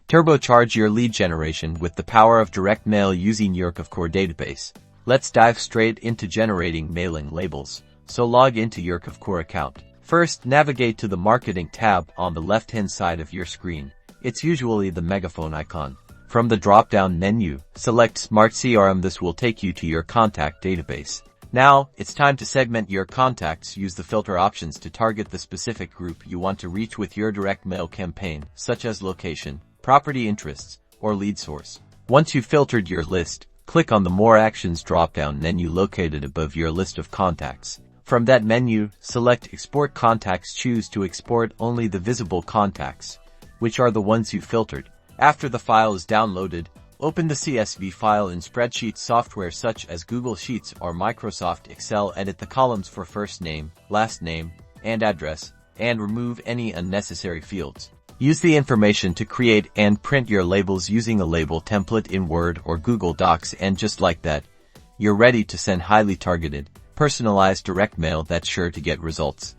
Turbocharge your lead generation with the power of direct mail using your Kvcore database. Let's dive straight into generating mailing labels. So log into your Kvcore account. First, navigate to the Marketing tab on the left-hand side of your screen. It's usually the megaphone icon. From the drop-down menu, select Smart CRM. This will take you to your contact database. Now, it's time to segment your contacts. Use the filter options to target the specific group you want to reach with your direct mail campaign, such as location, property interests, or lead source. Once you've filtered your list, click on the More Actions drop-down menu located above your list of contacts. From that menu, select Export Contacts. Choose to export only the visible contacts, which are the ones you filtered. After the file is downloaded, open the CSV file in spreadsheet software such as Google Sheets or Microsoft Excel. Edit the columns for first name, last name, and address, and remove any unnecessary fields. Use the information to create and print your labels using a label template in Word or Google Docs, and just like that, you're ready to send highly targeted, personalized direct mail that's sure to get results.